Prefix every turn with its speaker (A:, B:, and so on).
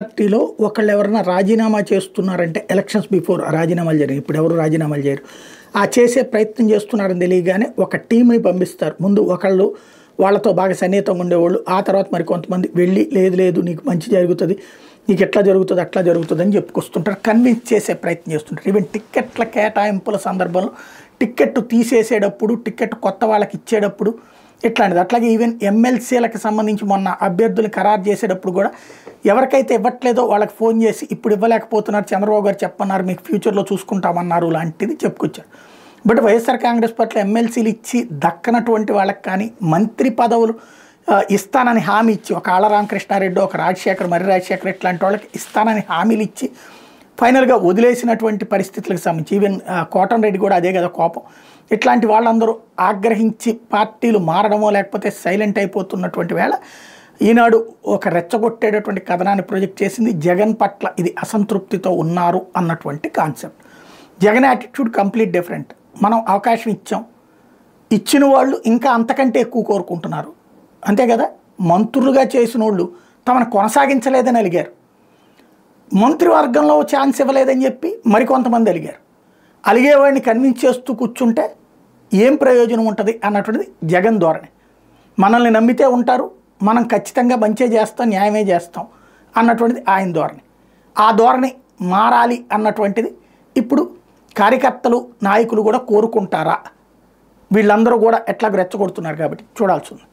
A: పార్టీలో ఒకళ్ళు ఎవరైనా రాజీనామా చేస్తున్నారంటే ఎలక్షన్స్ బిఫోర్ రాజీనామాలు జరిగాయి. ఇప్పుడు ఎవరు రాజీనామాలు చేయరు. ఆ చేసే ప్రయత్నం చేస్తున్నారని తెలియగానే ఒక టీంని పంపిస్తారు. ముందు ఒకళ్ళు వాళ్ళతో బాగా సన్నిహితంగా ఉండేవాళ్ళు, ఆ తర్వాత మరి కొంతమంది వెళ్ళి లేదు లేదు నీకు మంచి జరుగుతుంది, నీకు ఎట్లా జరుగుతుంది అట్లా జరుగుతుంది అని చెప్పుకొస్తుంటారు. కన్విన్స్ చేసే ప్రయత్నం చేస్తుంటారు. ఈవెన్ టిక్కెట్ల కేటాయింపుల సందర్భంలో టిక్కెట్ తీసేసేటప్పుడు, టిక్కెట్ కొత్త వాళ్ళకి ఇచ్చేటప్పుడు ఇట్లాంటిది. అట్లాగే ఈవెన్ ఎమ్మెల్సీలకు సంబంధించి మొన్న అభ్యర్థులు ఖరారు చేసేటప్పుడు కూడా ఎవరికైతే ఇవ్వట్లేదో వాళ్ళకి ఫోన్ చేసి ఇప్పుడు ఇవ్వలేకపోతున్నారు, చంద్రబాబు గారు చెప్పన్నారు, మీకు ఫ్యూచర్లో చూసుకుంటామన్నారు లాంటిది చెప్పుకొచ్చారు. బట్ వైఎస్ఆర్ కాంగ్రెస్ పార్టీలో ఎమ్మెల్సీలు ఇచ్చి దక్కనటువంటి వాళ్ళకి కానీ మంత్రి పదవులు ఇస్తానని హామీ ఇచ్చి, ఒక ఆళ్ళ రామకృష్ణారెడ్డి, ఒక రాజశేఖర్, మర్రి రాజశేఖర్ ఇట్లాంటి వాళ్ళకి ఇస్తానని హామీలు ఇచ్చి ఫైనల్గా వదిలేసినటువంటి పరిస్థితులకు సంబంధించి ఈవెన్ కోటంరెడ్డి కూడా అదే కదా కోపం. ఇట్లాంటి వాళ్ళందరూ ఆగ్రహించి పార్టీలు మారడమో లేకపోతే సైలెంట్ అయిపోతున్నటువంటి వేళ ఈనాడు ఒక రెచ్చగొట్టేటటువంటి కథనాన్ని ప్రొజెక్ట్ చేసింది. జగన్ పట్ల ఇది అసంతృప్తితో ఉన్నారు అన్నటువంటి concept. Jagan attitude complete different. మనం అవకాశం ఇచ్చాం, ఇచ్చిన వాళ్ళు ఇంకా అంతకంటే ఎక్కువ కోరుకుంటున్నారు, అంతే కదా. మంత్రులుగా చేసిన వాళ్ళు తమను కొనసాగించలేదని అలిగారు, మంత్రివర్గంలో ఛాన్స్ ఇవ్వలేదని చెప్పి మరికొంతమంది అలిగారు. అలిగేవాడిని కన్విన్స్ చేస్తూ కూర్చుంటే ఏం ప్రయోజనం ఉంటుంది అన్నటువంటిది జగన్ ధోరణి. మనల్ని నమ్మితే ఉంటారు, మనం ఖచ్చితంగా మంచే చేస్తాం, న్యాయమే చేస్తాం అన్నటువంటిది ఆయన ధోరణి. ఆ ధోరణి మారాలి అన్నటువంటిది ఇప్పుడు కార్యకర్తలు, నాయకులు కూడా కోరుకుంటారా? వీళ్ళందరూ కూడా ఎట్లా రెచ్చగొడుతున్నారు కాబట్టి చూడాల్సి ఉంది.